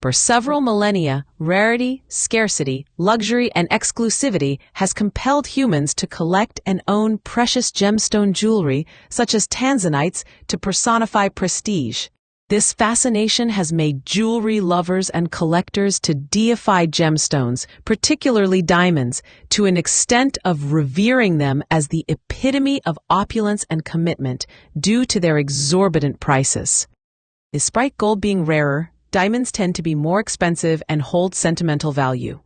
For several millennia, rarity, scarcity, luxury, and exclusivity has compelled humans to collect and own precious gemstone jewelry, such as Tanzanites, to personify prestige. This fascination has made jewelry lovers and collectors to deify gemstones, particularly diamonds, to an extent of revering them as the epitome of opulence and commitment due to their exorbitant prices. Despite gold being rarer, diamonds tend to be more expensive and hold sentimental value.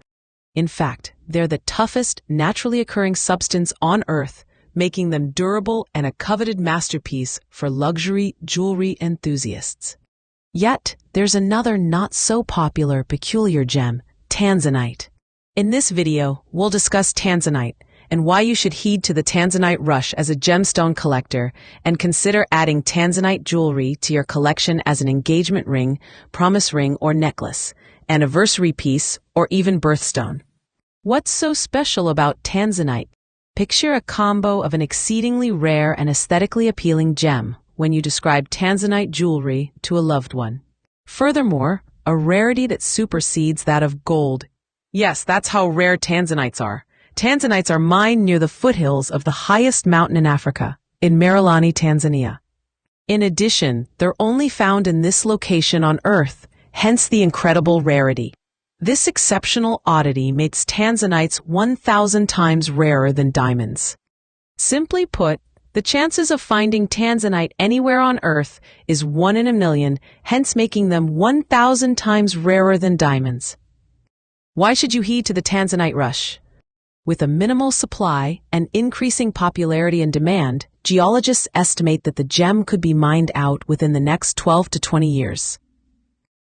In fact, they're the toughest, naturally occurring substance on Earth, making them durable and a coveted masterpiece for luxury jewelry enthusiasts. Yet, there's another not-so-popular peculiar gem, Tanzanite. In this video, we'll discuss Tanzanite and why you should heed to the Tanzanite rush as a gemstone collector and consider adding Tanzanite jewelry to your collection as an engagement ring, promise ring or necklace, anniversary piece, or even birthstone. What's so special about Tanzanite? Picture a combo of an exceedingly rare and aesthetically appealing gem when you describe Tanzanite jewelry to a loved one. Furthermore, a rarity that supersedes that of gold. Yes, that's how rare Tanzanites are. Tanzanites are mined near the foothills of the highest mountain in Africa, in Merelani, Tanzania. In addition, they're only found in this location on Earth, hence the incredible rarity. This exceptional oddity makes Tanzanites 1,000 times rarer than diamonds. Simply put, the chances of finding Tanzanite anywhere on Earth is 1 in a million, hence making them 1,000 times rarer than diamonds. Why should you heed to the Tanzanite rush? With a minimal supply and increasing popularity and demand, geologists estimate that the gem could be mined out within the next 12 to 20 years.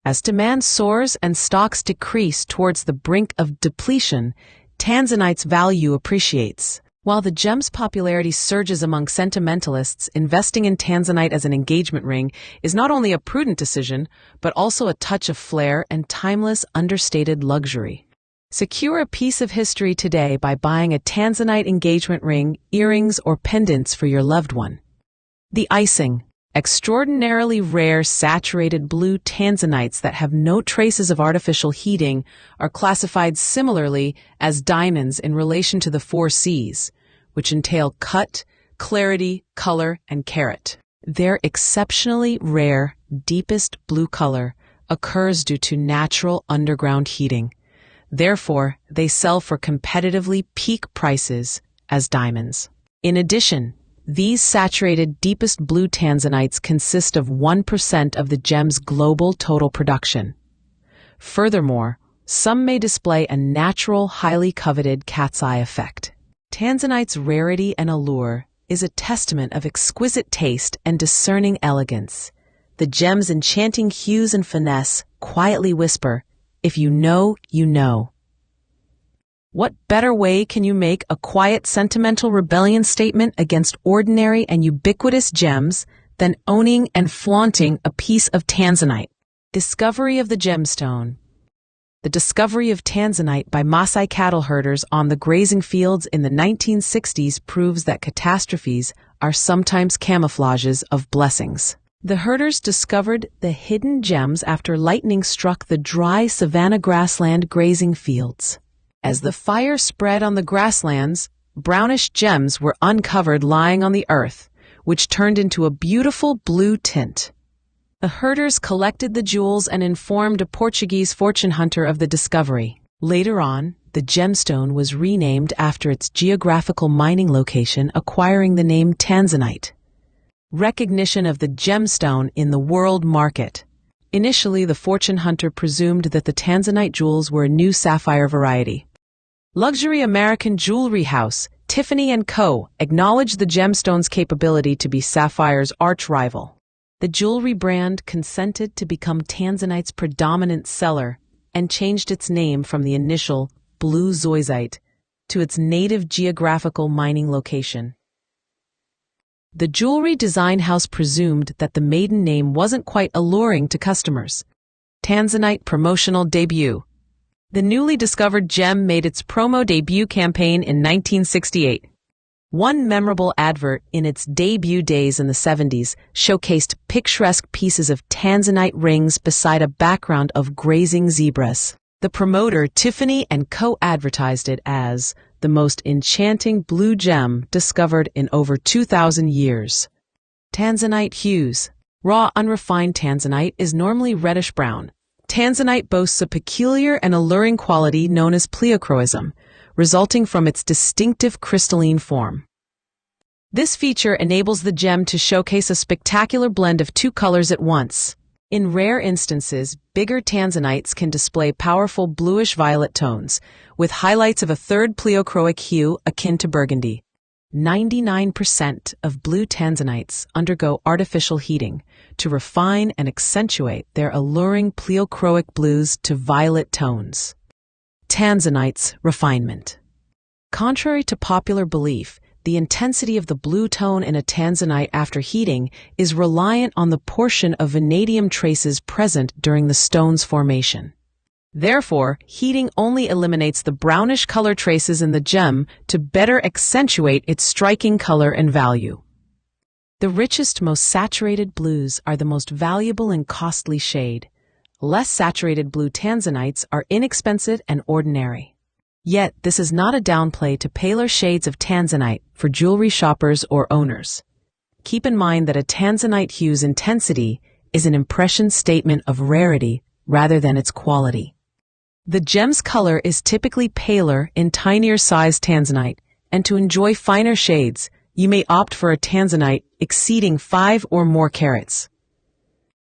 As demand soars and stocks decrease towards the brink of depletion, Tanzanite's value appreciates. While the gem's popularity surges among sentimentalists, investing in Tanzanite as an engagement ring is not only a prudent decision, but also a touch of flair and timeless, understated luxury. Secure a piece of history today by buying a Tanzanite engagement ring, earrings, or pendants for your loved one. The icing. Extraordinarily rare saturated blue Tanzanites that have no traces of artificial heating are classified similarly as diamonds in relation to the 4 C's, which entail cut, clarity, color, and carat. Their exceptionally rare, deepest blue color occurs due to natural underground heating. Therefore, they sell for competitively peak prices as diamonds. In addition, these saturated deepest blue Tanzanites consist of 1% of the gem's global total production. Furthermore, some may display a natural, highly coveted cat's eye effect. Tanzanite's rarity and allure is a testament of exquisite taste and discerning elegance. The gem's enchanting hues and finesse quietly whisper, "If you know, you know." What better way can you make a quiet, sentimental rebellion statement against ordinary and ubiquitous gems than owning and flaunting a piece of Tanzanite? Discovery of the gemstone. The discovery of Tanzanite by Maasai cattle herders on the grazing fields in the 1960s proves that catastrophes are sometimes camouflages of blessings. The herders discovered the hidden gems after lightning struck the dry savanna grassland grazing fields. As the fire spread on the grasslands, brownish gems were uncovered lying on the earth, which turned into a beautiful blue tint. The herders collected the jewels and informed a Portuguese fortune hunter of the discovery. Later on, the gemstone was renamed after its geographical mining location, acquiring the name Tanzanite. Recognition of the gemstone in the world market. Initially, the fortune hunter presumed that the Tanzanite jewels were a new sapphire variety. Luxury American jewelry house Tiffany & Co. acknowledged the gemstone's capability to be Sapphire's arch-rival. The jewelry brand consented to become Tanzanite's predominant seller and changed its name from the initial blue zoisite to its native geographical mining location. The jewelry design house presumed that the maiden name wasn't quite alluring to customers. Tanzanite promotional debut. The newly discovered gem made its promo debut campaign in 1968. One memorable advert in its debut days in the 70s showcased picturesque pieces of Tanzanite rings beside a background of grazing zebras. The promoter Tiffany & Co. advertised it as the most enchanting blue gem discovered in over 2,000 years. Tanzanite hues. Raw, unrefined Tanzanite is normally reddish-brown. Tanzanite boasts a peculiar and alluring quality known as pleochroism, resulting from its distinctive crystalline form. This feature enables the gem to showcase a spectacular blend of two colors at once. In rare instances, bigger Tanzanites can display powerful bluish-violet tones, with highlights of a third pleochroic hue akin to burgundy. 99% of blue Tanzanites undergo artificial heating to refine and accentuate their alluring pleochroic blues to violet tones. Tanzanite's refinement. Contrary to popular belief, the intensity of the blue tone in a Tanzanite after heating is reliant on the portion of vanadium traces present during the stone's formation. Therefore, heating only eliminates the brownish color traces in the gem to better accentuate its striking color and value. The richest, most saturated blues are the most valuable and costly shade. Less saturated blue Tanzanites are inexpensive and ordinary. Yet, this is not a downplay to paler shades of Tanzanite for jewelry shoppers or owners. Keep in mind that a Tanzanite hue's intensity is an impression statement of rarity rather than its quality. The gem's color is typically paler in tinier-sized Tanzanite, and to enjoy finer shades, you may opt for a Tanzanite exceeding 5 or more carats.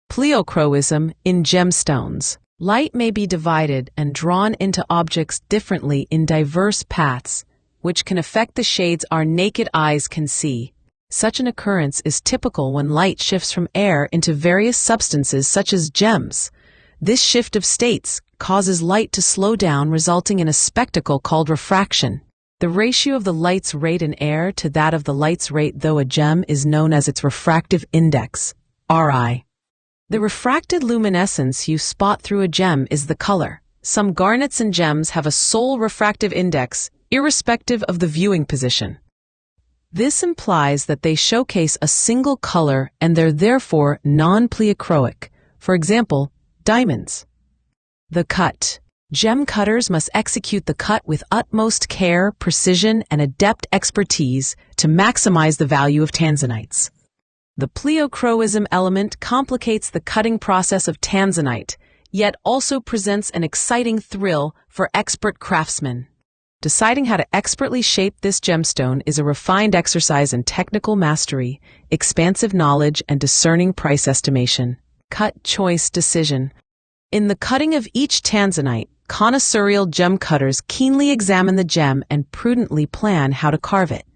Pleochroism in gemstones. Light may be divided and drawn into objects differently in diverse paths, which can affect the shades our naked eyes can see. Such an occurrence is typical when light shifts from air into various substances such as gems. This shift of states causes light to slow down, resulting in a spectacle called refraction. The ratio of the light's rate in air to that of the light's rate through a gem is known as its refractive index, Ri. The refracted luminescence you spot through a gem is the color. Some garnets and gems have a sole refractive index, irrespective of the viewing position. This implies that they showcase a single color and they're therefore non-pleochroic. For example, diamonds. The cut. Gem cutters must execute the cut with utmost care, precision, and adept expertise to maximize the value of Tanzanites. The pleochroism element complicates the cutting process of Tanzanite, yet also presents an exciting thrill for expert craftsmen. Deciding how to expertly shape this gemstone is a refined exercise in technical mastery, expansive knowledge, and discerning price estimation. Cut choice decision. In the cutting of each Tanzanite, connoisseurial gem cutters keenly examine the gem and prudently plan how to carve it.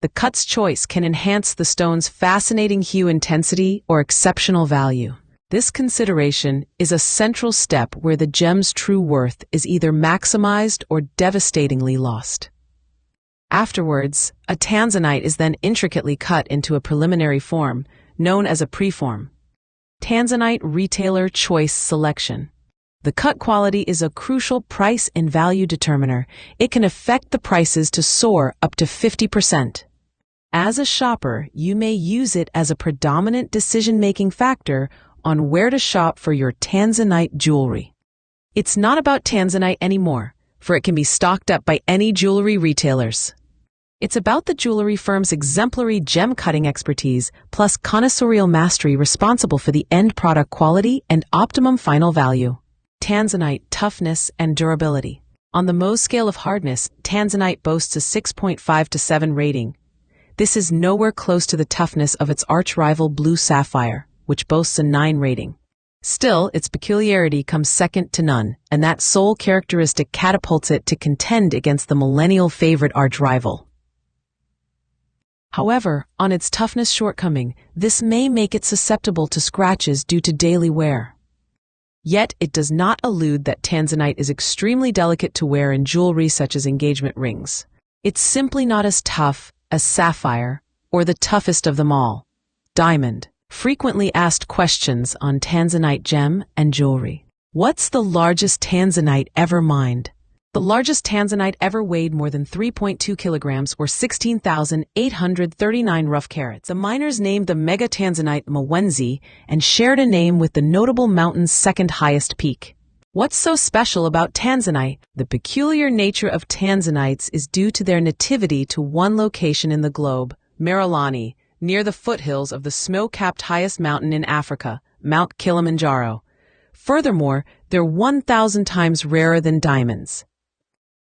The cut's choice can enhance the stone's fascinating hue intensity or exceptional value. This consideration is a central step where the gem's true worth is either maximized or devastatingly lost. Afterwards, a Tanzanite is then intricately cut into a preliminary form, known as a preform. Tanzanite retailer choice selection. The cut quality is a crucial price and value determiner. It can affect the prices to soar up to 50%. As a shopper, you may use it as a predominant decision-making factor on where to shop for your Tanzanite jewelry. It's not about Tanzanite anymore, for it can be stocked up by any jewelry retailers. It's about the jewelry firm's exemplary gem cutting expertise plus connoisseurial mastery responsible for the end product quality and optimum final value. Tanzanite toughness and durability. On the Mohs scale of hardness, Tanzanite boasts a 6.5 to 7 rating. This is nowhere close to the toughness of its arch-rival blue sapphire, which boasts a 9 rating. Still, its peculiarity comes second to none, and that sole characteristic catapults it to contend against the millennial favorite arch-rival. However, on its toughness shortcoming, this may make it susceptible to scratches due to daily wear. Yet, it does not elude that Tanzanite is extremely delicate to wear in jewelry such as engagement rings. It's simply not as tough as sapphire, or the toughest of them all, diamond. Frequently asked questions on Tanzanite gem and jewelry. What's the largest Tanzanite ever mined? The largest tanzanite ever weighed more than 3.2 kilograms or 16,839 rough carats. The miners named the mega tanzanite Mwenzi and shared a name with the notable mountain's second highest peak. What's so special about Tanzanite? The peculiar nature of Tanzanites is due to their nativity to one location in the globe, Merillani, near the foothills of the snow-capped highest mountain in Africa, Mount Kilimanjaro. Furthermore, they're 1,000 times rarer than diamonds.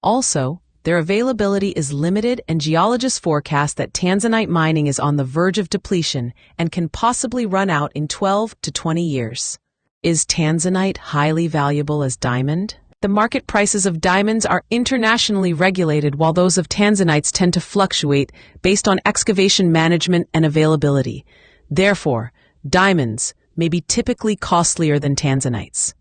Also, their availability is limited, and geologists forecast that Tanzanite mining is on the verge of depletion and can possibly run out in 12 to 20 years. Is Tanzanite highly valuable as diamond? The market prices of diamonds are internationally regulated, while those of Tanzanites tend to fluctuate based on excavation management and availability. Therefore, diamonds may be typically costlier than Tanzanites.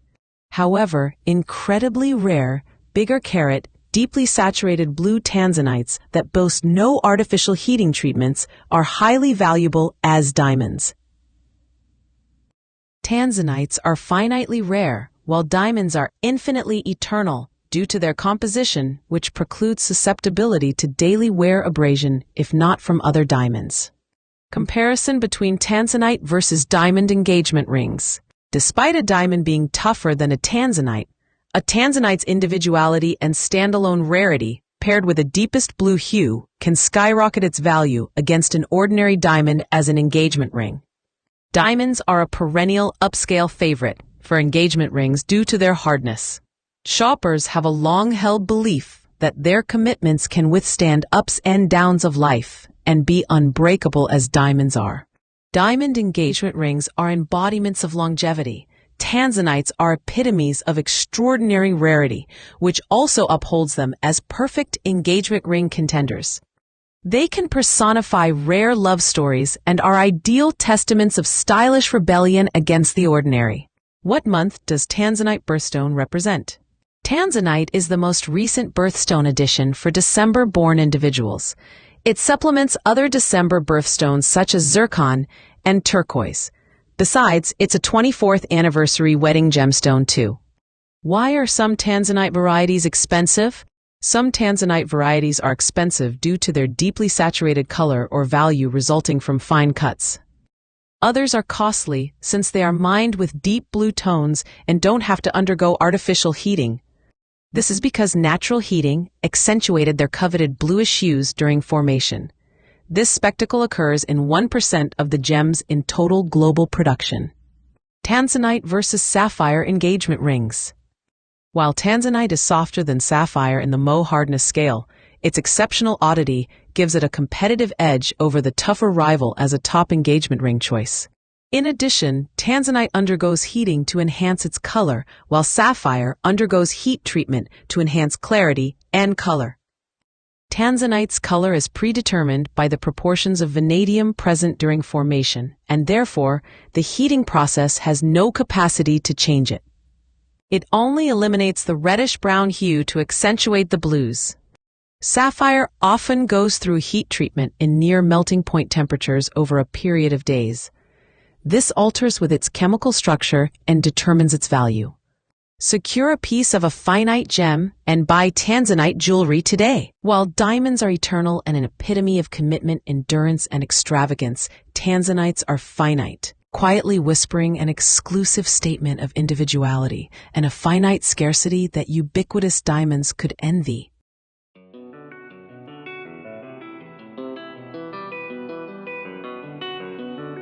However, incredibly rare, bigger carat, deeply saturated blue Tanzanites that boast no artificial heating treatments are highly valuable as diamonds. Tanzanites are finitely rare, while diamonds are infinitely eternal due to their composition, which precludes susceptibility to daily wear abrasion if not from other diamonds. Comparison between Tanzanite versus diamond engagement rings. Despite a diamond being tougher than a Tanzanite's individuality and standalone rarity, paired with a deepest blue hue, can skyrocket its value against an ordinary diamond as an engagement ring. Diamonds are a perennial upscale favorite for engagement rings due to their hardness. Shoppers have a long-held belief that their commitments can withstand ups and downs of life and be unbreakable as diamonds are. Diamond engagement rings are embodiments of longevity. Tanzanites are epitomes of extraordinary rarity, which also upholds them as perfect engagement ring contenders. They can personify rare love stories and are ideal testaments of stylish rebellion against the ordinary. What month does Tanzanite birthstone represent? Tanzanite is the most recent birthstone addition for December-born individuals. It supplements other December birthstones such as zircon and turquoise. Besides, it's a 24th anniversary wedding gemstone too. Why are some Tanzanite varieties expensive? Some Tanzanite varieties are expensive due to their deeply saturated color or value resulting from fine cuts. Others are costly since they are mined with deep blue tones and don't have to undergo artificial heating. This is because natural heating accentuated their coveted bluish hues during formation. This spectacle occurs in 1% of the gems in total global production. Tanzanite versus sapphire engagement rings. While Tanzanite is softer than sapphire in the Mohs hardness scale, its exceptional oddity gives it a competitive edge over the tougher rival as a top engagement ring choice. In addition, Tanzanite undergoes heating to enhance its color, while sapphire undergoes heat treatment to enhance clarity and color. Tanzanite's color is predetermined by the proportions of vanadium present during formation, and therefore, the heating process has no capacity to change it. It only eliminates the reddish-brown hue to accentuate the blues. Sapphire often goes through heat treatment in near melting point temperatures over a period of days. This alters with its chemical structure and determines its value. Secure a piece of a finite gem and buy Tanzanite jewelry today. While diamonds are eternal and an epitome of commitment, endurance, and extravagance, Tanzanites are finite, quietly whispering an exclusive statement of individuality and a finite scarcity that ubiquitous diamonds could envy.